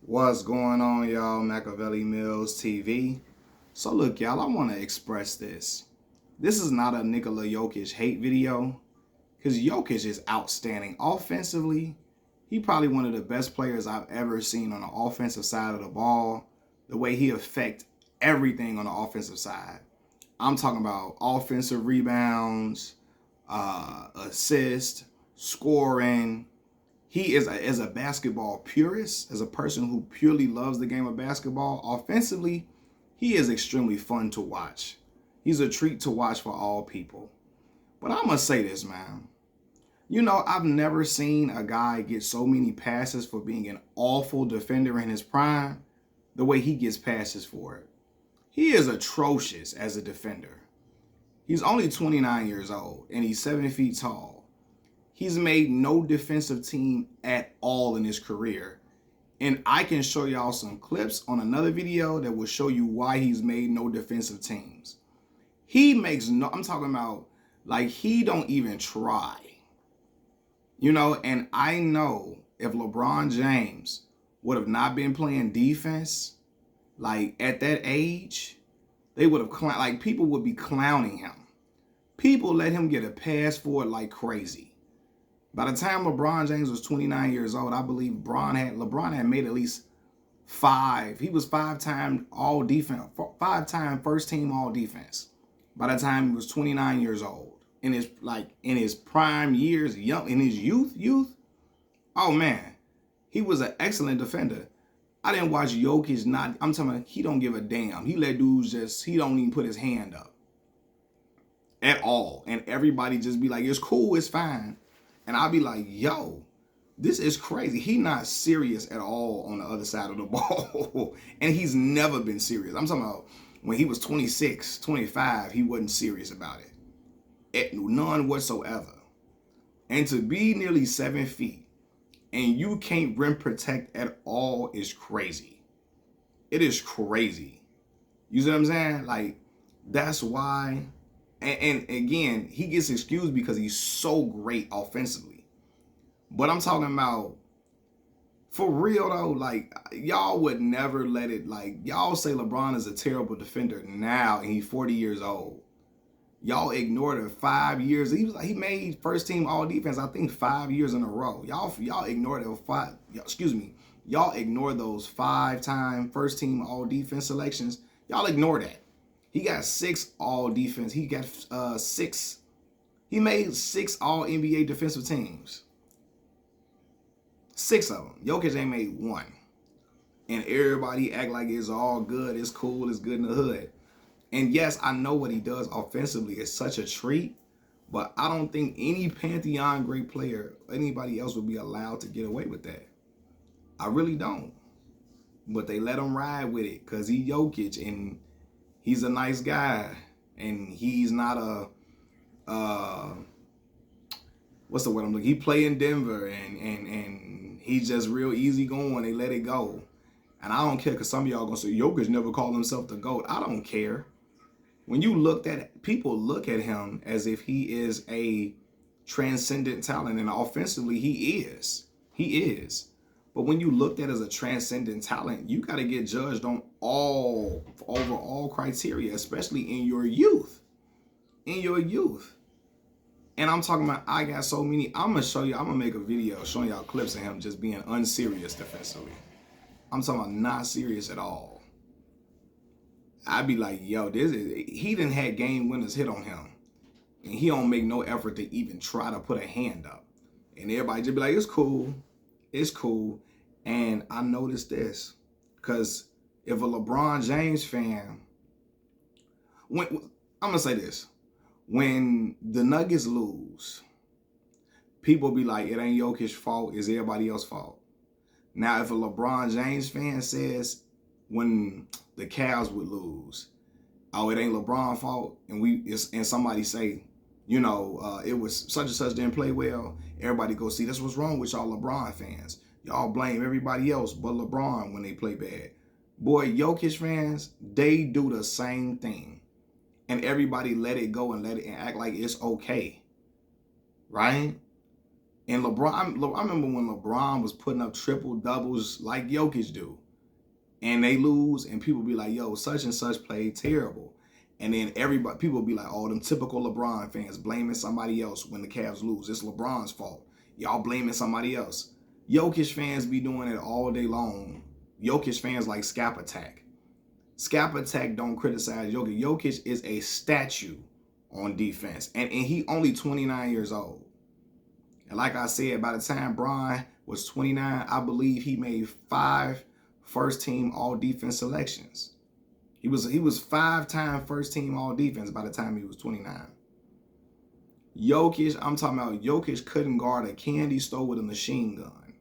What's going on, y'all? Machiavelli Mills TV. So look, y'all, I want to express this. This is not a Nikola Jokic hate video, because Jokic is outstanding. Offensively, he probably one of the best players I've ever seen on the offensive side of the ball. The way he affects everything on the offensive side. I'm talking about offensive rebounds, assist, scoring. He is as a basketball purist, as a person who purely loves the game of basketball. Offensively, he is extremely fun to watch. He's a treat to watch for all people. But I'm going to say this, man. I've never seen a guy get so many passes for being an awful defender in his prime the way he gets passes for it. He is atrocious as a defender. He's only 29 years old and he's 7 feet tall. He's made no defensive team at all in his career. And I can show y'all some clips on another video that will show you why he's made no defensive teams. He makes no, I'm talking about like he don't even try. And I know if LeBron James would have not been playing defense, like at that age, they would have, like people would be clowning him. People let him get a pass for it like crazy. By the time LeBron James was 29 years old, I believe LeBron had made at least five. He was five-time all defense, five-time first team all defense. By the time he was 29 years old, in his prime years, young in his youth. Oh man, he was an excellent defender. I didn't watch Jokic I'm talking about he don't give a damn. He let dudes he don't even put his hand up at all. And everybody just be like, it's cool, it's fine. And I'll be like, yo, this is crazy. He's not serious at all on the other side of the ball. And he's never been serious. I'm talking about when he was 26, 25, he wasn't serious about it. None whatsoever. And to be nearly 7 feet and you can't rim protect at all is crazy. It is crazy. You see what I'm saying? Like, that's why. And again, he gets excused because he's so great offensively. But I'm talking about, for real though, like, y'all would never let it, like, y'all say LeBron is a terrible defender now and he's 40 years old. Y'all ignored it 5 years. He made first team all defense, I think 5 years in a row. Y'all ignored it. Y'all ignored those 5-time first team all defense selections. Y'all ignore that. He got 6 all defense. He got 6. He made 6 all NBA defensive teams. 6 of them. Jokic ain't made 1. And everybody act like it's all good. It's cool. It's good in the hood. And yes, I know what he does offensively is such a treat. But I don't think any Pantheon great player, anybody else would be allowed to get away with that. I really don't. But they let him ride with it because he Jokic and he's a nice guy, and he's not what's the word I'm looking? He play in Denver, and he's just real easy going. They let it go, and I don't care because some of y'all gonna say Jokic never called himself the GOAT. I don't care. When you looked at it, people look at him as if he is a transcendent talent, and offensively he is. He is. But when you looked at as a transcendent talent, you got to get judged on overall criteria, especially in your youth. In your youth. And I'm talking about, I got so many. I'm going to make a video showing y'all clips of him just being unserious defensively. I'm talking about not serious at all. I'd be like, yo, he didn't have game winners hit on him. And he don't make no effort to even try to put a hand up. And everybody just be like, it's cool. It's cool. And I noticed this because if a LeBron James fan, I'm going to say this. When the Nuggets lose, people be like, it ain't Jokic's fault. It's everybody else's fault. Now, if a LeBron James fan says when the Cavs would lose, oh, it ain't LeBron's fault, and somebody say, it was such and such didn't play well, everybody go, see, that's what's wrong with y'all LeBron fans. Y'all blame everybody else but LeBron when they play bad. Boy, Jokic fans, they do the same thing. And everybody let it go and act like it's okay. Right? And LeBron, I remember when LeBron was putting up triple doubles like Jokic do, and they lose, and people be like, "Yo, such and such played terrible," and then people be like, "Oh, them typical LeBron fans blaming somebody else when the Cavs lose. It's LeBron's fault. Y'all blaming somebody else." Jokic fans be doing it all day long. Jokic fans like Scap Attack. Scap Attack don't criticize Jokic. Jokic is a statue on defense, and he only 29 years old. And like I said, by the time Bron was 29, I believe he made 5 first-team all-defense selections. He was 5-time first-team all-defense by the time he was 29. Jokic, I'm talking about Jokic couldn't guard a candy store with a machine gun.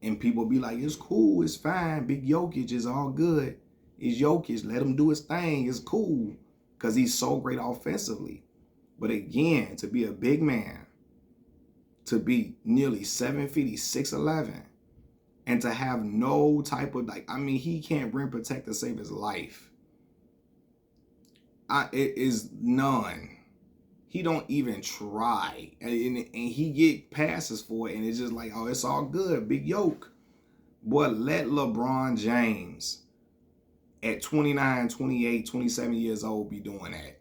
And people be like, it's cool, it's fine. Big Jokic is all good. It's Jokic, let him do his thing. It's cool because he's so great offensively. But again, to be a big man, to be nearly 7 feet, he's 6'11", and to have no type of, he can't rim protect to save his life. It is none. He don't even try. And he get passes for it, and it's just like, oh, it's all good, big yoke. Boy, let LeBron James at 29, 28, 27 years old be doing that.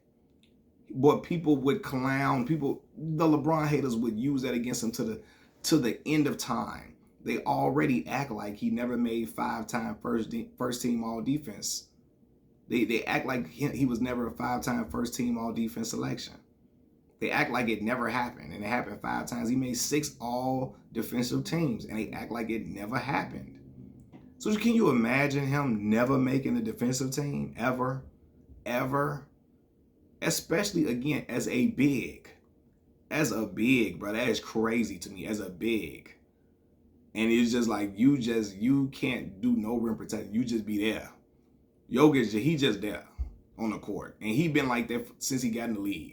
But people would clown, the LeBron haters would use that against him to the end of time. They already act like he never made 5-time first team all defense. They act like he was never a 5-time first team all defense selection. They act like it never happened, and it happened 5 times. He made 6 all defensive teams, and they act like it never happened. So can you imagine him never making a defensive team ever? Especially, again, as a big. Bro, that is crazy to me, as a big. And it's just like, you can't do no rim protection. You just be there. Jokic, he just there on the court. And he been like that since he got in the league.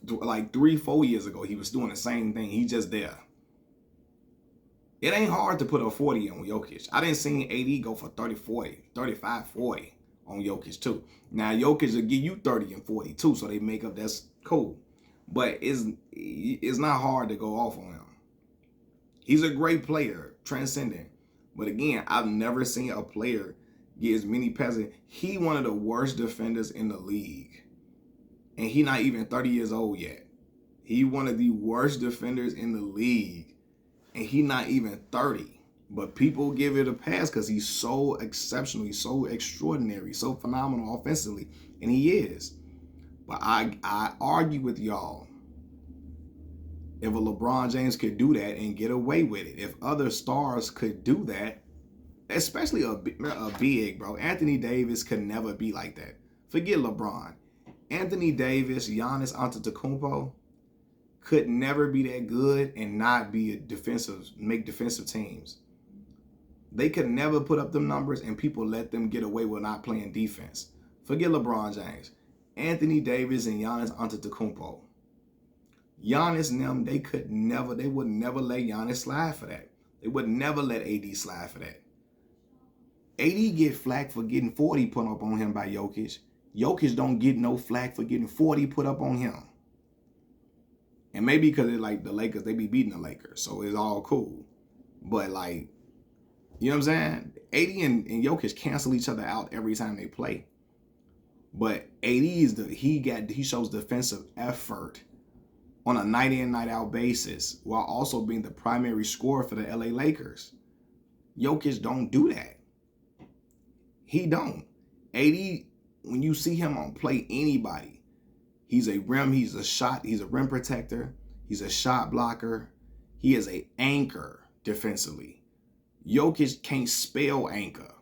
Like 3-4 years ago, he was doing the same thing. He just there. It ain't hard to put a 40 on Jokic. I didn't see AD go for 30, 40, 35, 40 on Jokic too. Now, Jokic will give you 30 and 40 too, so they make up. That's cool. But it's not hard to go off on him. He's a great player, transcendent. But again, I've never seen a player get as many passes. He one of the worst defenders in the league. And he not even 30 years old yet. He one of the worst defenders in the league. And he not even 30. But people give it a pass because he's so exceptional. He's so extraordinary, so phenomenal offensively. And he is. But I argue with y'all. If a LeBron James could do that and get away with it, if other stars could do that, especially a big, bro. Anthony Davis could never be like that. Forget LeBron. Anthony Davis, Giannis Antetokounmpo could never be that good and not be make defensive teams. They could never put up them numbers and people let them get away with not playing defense. Forget LeBron James. Anthony Davis and Giannis Antetokounmpo. Giannis and them, they would never let Giannis slide for that. They would never let AD slide for that. AD get flack for getting 40 put up on him by Jokic. Jokic don't get no flack for getting 40 put up on him. And maybe because it's like the Lakers, they be beating the Lakers, so it's all cool. But like, you know what I'm saying? AD and Jokic cancel each other out every time they play. But AD he shows defensive effort on a night in, night out basis while also being the primary scorer for the LA Lakers. Jokic don't do that. He don't. AD, when you see him on play anybody, he's a rim protector, he's a shot blocker, he is an anchor defensively. Jokic can't spell anchor.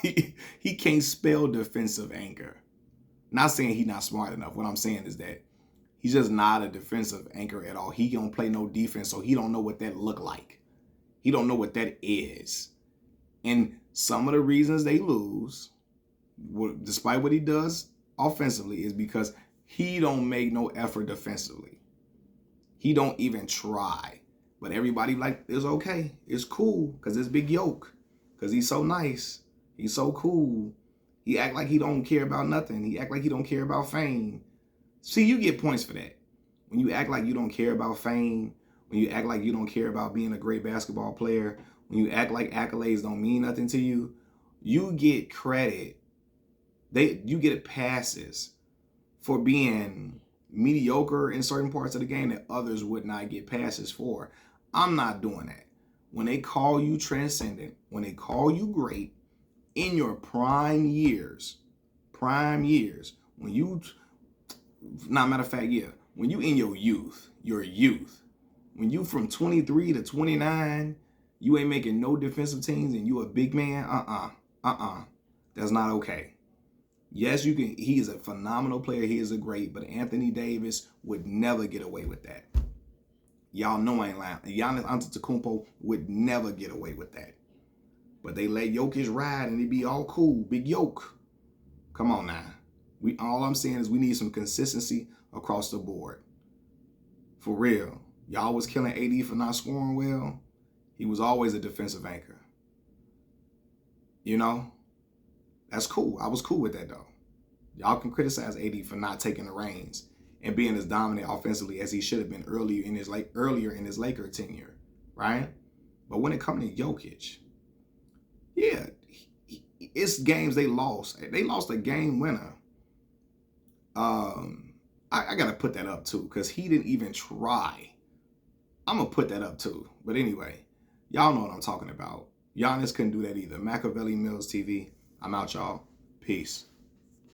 he can't spell defensive anchor. Not saying he's not smart enough. What I'm saying is that he's just not a defensive anchor at all. He don't play no defense, so he don't know what that look like. He don't know what that is. And some of the reasons they lose, despite what he does offensively, is because he don't make no effort defensively. He don't even try. But everybody like, it's okay. It's cool because it's Big Yoke. Because he's so nice. He's so cool. He act like he don't care about nothing. He act like he don't care about fame. See, you get points for that. When you act like you don't care about fame, when you act like you don't care about being a great basketball player, when you act like accolades don't mean nothing to you, you get credit. You get passes for being mediocre in certain parts of the game that others would not get passes for. I'm not doing that. When they call you transcendent, when they call you great in your prime years, when you, not matter of fact, yeah, when you in your youth, when you from 23 to 29, you ain't making no defensive teams and you a big man, that's not okay. Yes, you can. He is a phenomenal player. He is a great, but Anthony Davis would never get away with that. Y'all know I ain't lying. Giannis Antetokounmpo would never get away with that. But they let Jokic ride and it be all cool. Big yoke. Come on now. All I'm saying is we need some consistency across the board. For real. Y'all was killing AD for not scoring well. He was always a defensive anchor. You know? That's cool. I was cool with that, though. Y'all can criticize AD for not taking the reins and being as dominant offensively as he should have been earlier in his Laker tenure, right? But when it comes to Jokic, yeah, it's games they lost. They lost a game winner. I got to put that up, too, because he didn't even try. I'm going to put that up, too. But anyway, y'all know what I'm talking about. Giannis couldn't do that either. Machiavelli Mills TV. I'm out, y'all. Peace.